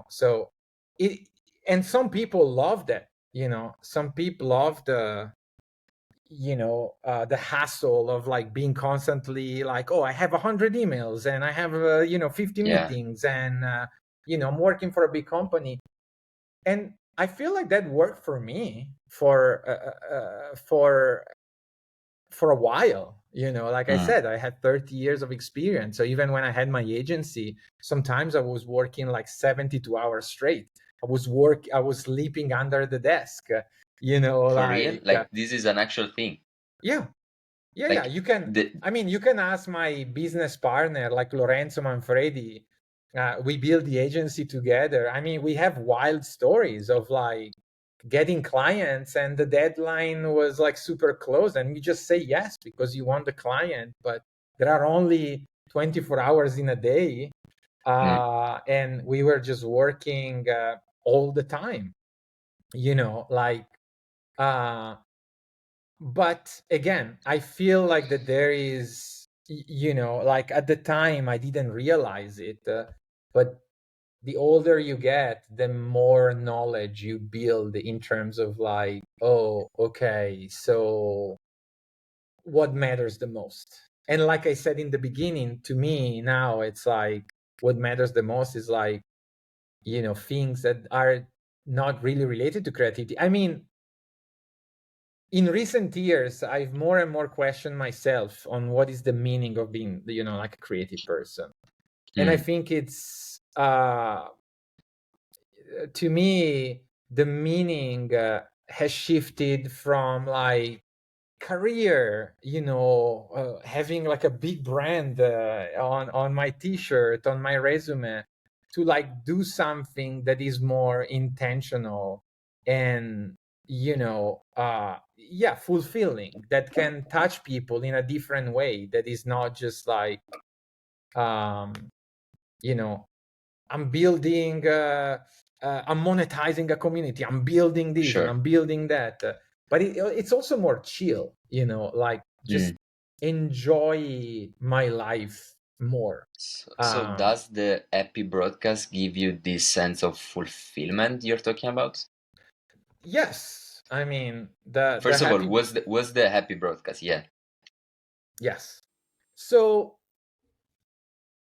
So it and some people love that. Some people love the hassle of like being constantly like, oh, I have 100 emails and I have 50 Yeah, meetings, and I'm working for a big company, and I feel like that worked for me for a while. Like I said, I had 30 years of experience. So even when I had my agency, sometimes I was working like 72 hours straight. I was sleeping under the desk, For real? like Like this is an actual thing. yeah, yeah. Like You can. the I mean, you can ask my business partner, like Lorenzo Manfredi. We built the agency together. I mean, we have wild stories of like getting clients, and the deadline was like super close, and you just say yes because you want the client, but there are only 24 hours in a day, mm, and we were just working all the time. Like. Uh, but again, I feel like that there is, like at the time I didn't realize it, but the older you get, the more knowledge you build in terms of like, oh, okay, so what matters the most? And like I said in the beginning, to me now it's like what matters the most is like, things that are not really related to creativity. I mean, in recent years, I've more and more questioned myself on what is the meaning of being, like a creative person. And I mm, think it's, to me, the meaning has shifted from like career, having like a big brand on my t-shirt, on my resume, to like do something that is more intentional and yeah, fulfilling, that can touch people in a different way, that is not just like um you know I'm building, I'm monetizing a community, I'm building this and sure. I'm building that. But it's also more chill, like just Mm. enjoy my life more. So Um, does the happy broadcast give you this sense of fulfillment you're talking about? yes, I mean the First of all, happy, was the happy broadcast? Yeah. yes. So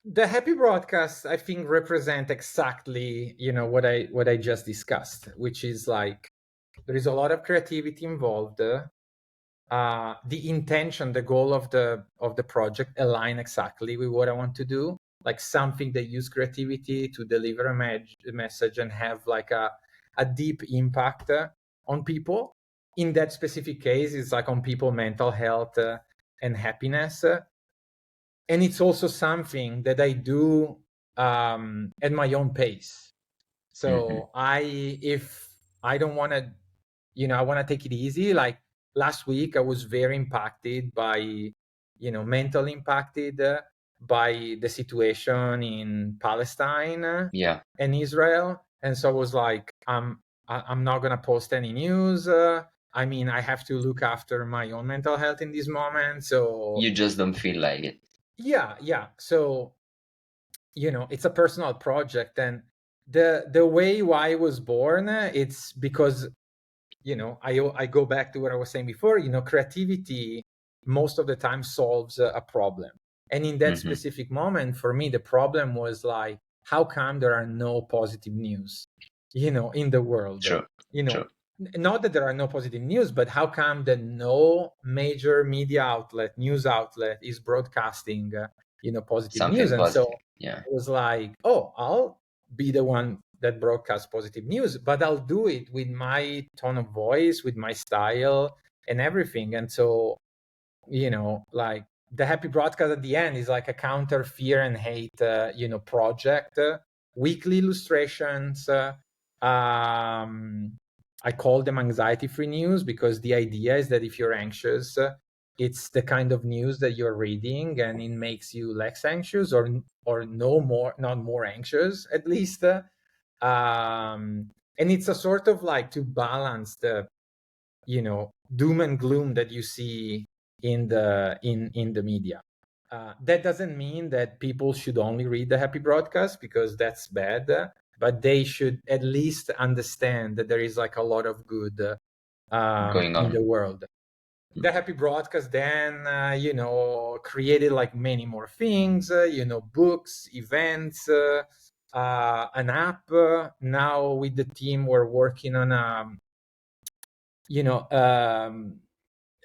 the happy broadcast, I think, represent exactly what I just discussed, which is like there is a lot of creativity involved. The intention, the goal of the project align exactly with what I want to do, like something that use creativity to deliver a message and have like a deep impact on people. In that specific case, it's like on people mental health and happiness, and it's also something that I do at my own pace. Hmm. So if I don't want to, I want to take it easy. Like last week, I was very impacted by, mentally impacted by the situation in Palestine Yeah, and Israel. And so I was like, I'm not going to post any news. I mean, I have to look after my own mental health in this moment. So you just don't feel like it. yeah, yeah. So, it's a personal project. And the way why I was born, it's because I go back to what I was saying before. Creativity most of the time solves a problem, and in that Hmm. specific moment for me the problem was like, how come there are no positive news in the world? True, you know true. Not that there are no positive news, but how come that no major media outlet, news outlet, is broadcasting positive news? Something And so positive. Yeah, I was like, oh, I'll be the one that broadcasts positive news, but I'll do it with my tone of voice, with my style and everything. And so, like the happy broadcast at the end is like a counter fear and hate, project, weekly illustrations. I call them anxiety free news because the idea is that if you're anxious, it's the kind of news that you're reading and it makes you less anxious, or no more, not more anxious at least. And it's a sort of like to balance the doom and gloom that you see in the media. That doesn't mean that people should only read the happy broadcast, because that's bad, but they should at least understand that there is like a lot of good going in on. the world. The happy broadcast then created like many more things, books, events, an app. Now with the team we're working on you know um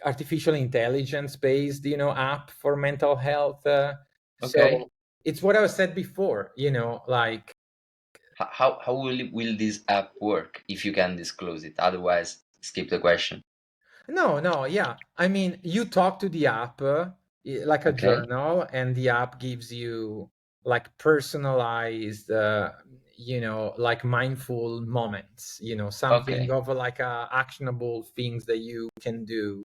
artificial intelligence based, app for mental health. Okay. So it's what I said before, like, How will this app work if you can disclose it? Otherwise, skip the question. no, yeah. I mean, you talk to the app like a Okay. journal, and the app gives you like personalized, like mindful moments, something Okay. of like actionable things that you can do.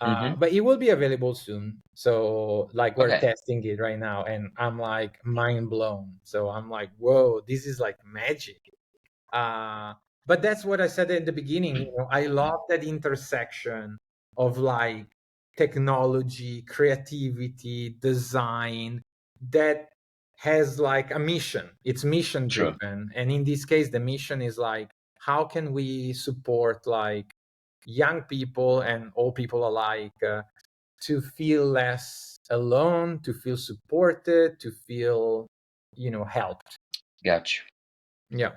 Mm-hmm. But it will be available soon. So like we're Okay. testing it right now, and I'm like mind blown. So I'm like, whoa, this is like magic. Uh, but that's what I said in the beginning. I love that intersection of like technology, creativity, design that has like a mission. It's mission True. driven. And in this case, the mission is like, how can we support like young people and old people alike to feel less alone, to feel supported, to feel, helped. Got you. Yeah.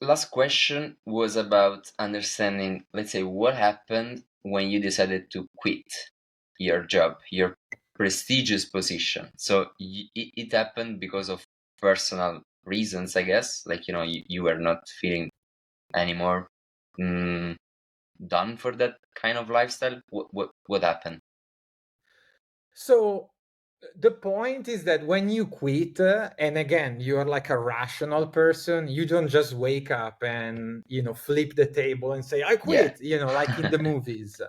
Last question was about understanding, let's say, what happened when you decided to quit your job, your prestigious position. So it happened because of personal reasons, I guess. Like, you were not feeling anymore mm, done for that kind of lifestyle. What happened? So the point is that when you quit, and again, you're like a rational person, you don't just wake up and, flip the table and say, I Yeah. quit, like in the movies.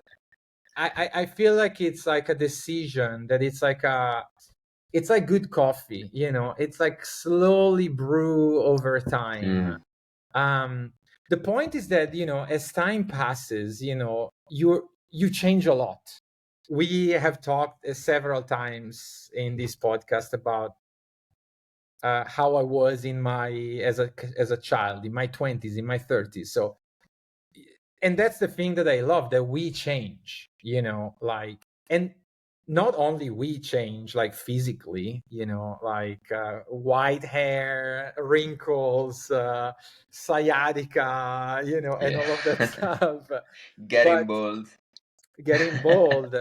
I feel like it's like a decision that it's like good coffee, it's like slowly brew over time. Mm, um the point is that, as time passes, you change a lot. We have talked several times in this podcast about how I was in my as a child, in my 20s, in my 30s. So, and that's the thing that I love, that we change, like, and not only we change like physically, like white hair, wrinkles, sciatica, and yeah. all of that stuff, Getting but bold. getting bold.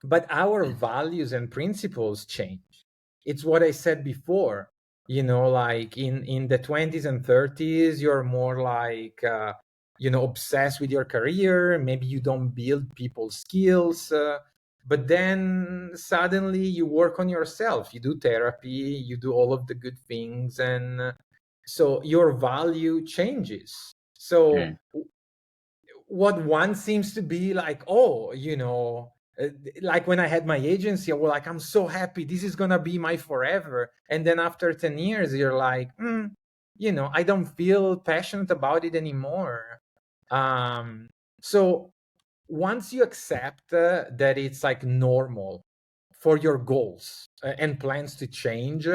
But our values and principles change. It's what I said before, like in the 20s and 30s, you're more like obsessed with your career. Maybe you don't build people's skills, but then suddenly you work on yourself, you do therapy, you do all of the good things, and so your value changes. So Mm, what one seems to be like, oh, like when I had my agency, I was like, I'm so happy, this is gonna be my forever. And then after 10 years, you're like, I don't feel passionate about it anymore. um so once you accept that it's like normal for your goals and plans to change,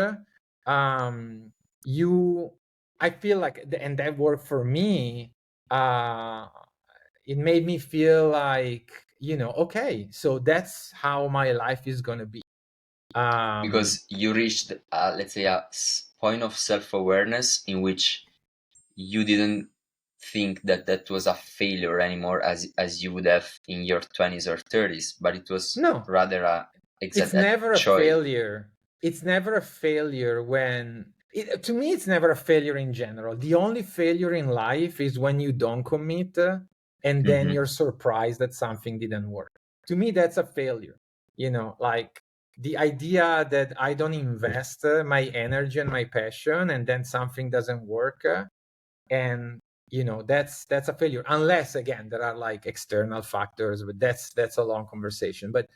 um you I feel like and that worked for me. uh it made me feel like, okay, so that's how my life is going to be. um because you reached, let's say, a point of self-awareness in which you didn't think that that was a failure anymore, as you would have in your 20s or 30s, but it was no, rather a it's exact a never a choice. failure. It's never a failure when to me it's never a failure in general. The only failure in life is when you don't commit, and then Hmm. you're surprised that something didn't work. To me, that's a failure. Like the idea that I don't invest my energy and my passion, and then something doesn't work, and that's a failure, unless again there are like external factors, but that's a long conversation. But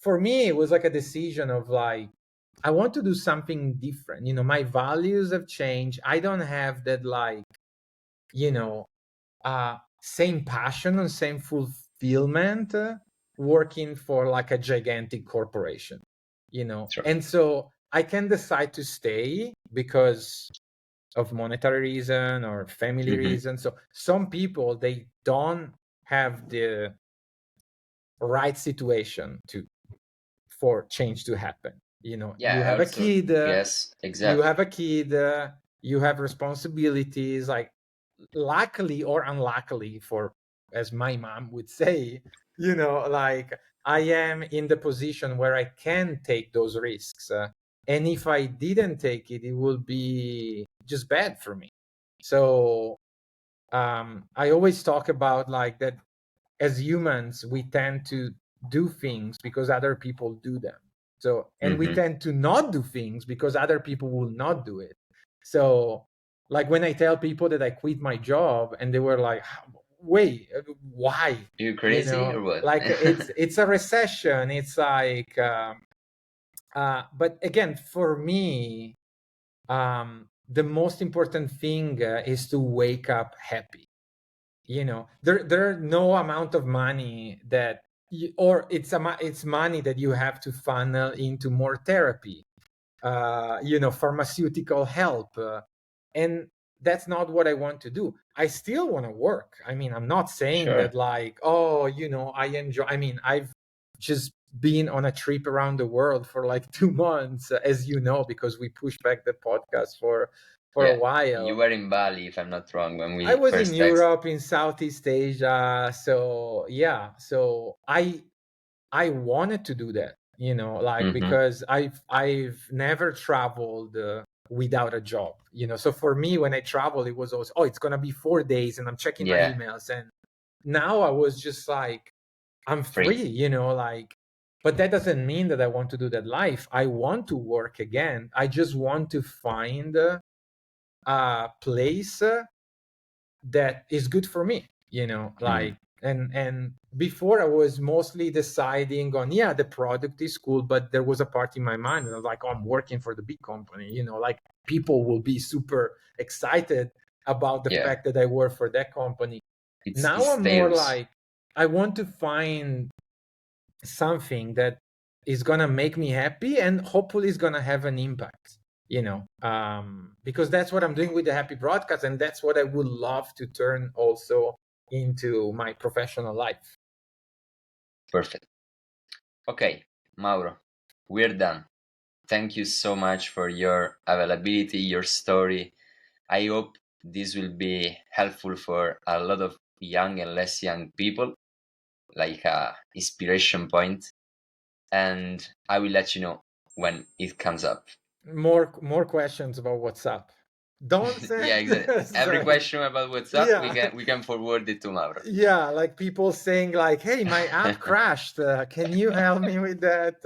for me, it was like a decision of like, I want to do something different. My values have changed. I don't have that like, you know, same passion and same fulfillment working for like a gigantic corporation, Sure. and so I can decide to stay because of monetary reason or family Hmm. reason. So some people, they don't have the right situation to for change to happen. Yeah, You I have a also kid, guess you exactly. have a kid, you have responsibilities, like luckily or unluckily for as my mom would say, like I am in the position where I can take those risks. And if I didn't take it, it would be just bad for me. So I always talk about like that as humans, we tend to do things because other people do them. So, and we tend to not do things because other people will not do it. So, like when I tell people that I quit my job and they were like, wait, why? You crazy or what? Like it's a recession. It's like, but again, for me, the most important thing is to wake up happy. There are no amount of money that or it's money that you have to funnel into more therapy, pharmaceutical help, and that's not what I want to do. I still want to work. I mean, I'm not saying Sure. that like, oh, I enjoy. I mean, I've just been on a trip around the world for like 2 months, as you know, because we pushed back the podcast for a Yeah. while. You were in Bali, if I'm not wrong, when I we was in first texted. Europe, in Southeast Asia. So yeah, so I wanted to do that, like because I've never traveled without a job, So for me, when I travel, it was always, oh, it's gonna be 4 days, and I'm checking my Yeah. emails. And now I was just like, I'm Free. free, like. But that doesn't mean that I want to do that life. I want to work again. I just want to find a place that is good for me, like. And before, I was mostly deciding on, yeah, the product is cool, but there was a part in my mind and I was like, oh, I'm working for the big company, like people will be super excited about the fact that I work for that company. Now It's I'm more status. like, I want to find something that is gonna make me happy and hopefully is gonna have an impact, because that's what I'm doing with the Happy Broadcast, and that's what I would love to turn also into my professional life. Perfect. Okay, Mauro, we're done. Thank you so much for your availability, your story. I hope this will be helpful for a lot of young and less young people, like a inspiration point. And I will let you know when it comes up. More questions about WhatsApp. Don't Yeah, send. exactly. Every Sorry. question about WhatsApp, Yeah. we can forward it to Mauro. Yeah, like people saying like, hey, my app crashed, can you help me with that?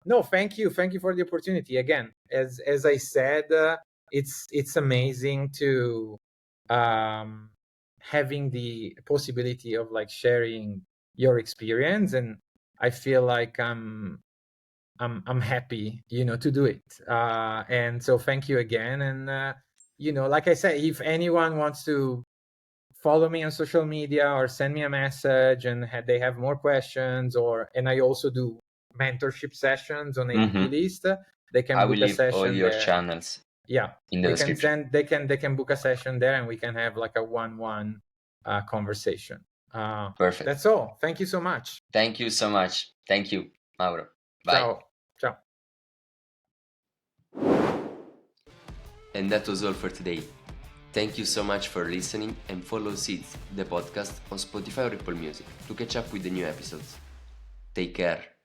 No, thank you for the opportunity. Again, as I said, it's amazing to having the possibility of like sharing your experience, and I feel like I'm happy, to do it. And so thank you again. And like I said, if anyone wants to follow me on social media or send me a message and they have more questions, and I also do mentorship sessions on ADP List, they can I will book a leave all session your there. channels Yeah, in the we can description. they can book a session there, and we can have like a one-one conversation. Perfect. That's all. Thank you so much. Thank you so much. Thank you, Mauro. Bye. Ciao. And that was all for today. Thank you so much for listening, and follow Seeds, the podcast, on Spotify or Apple Music to catch up with the new episodes. Take care.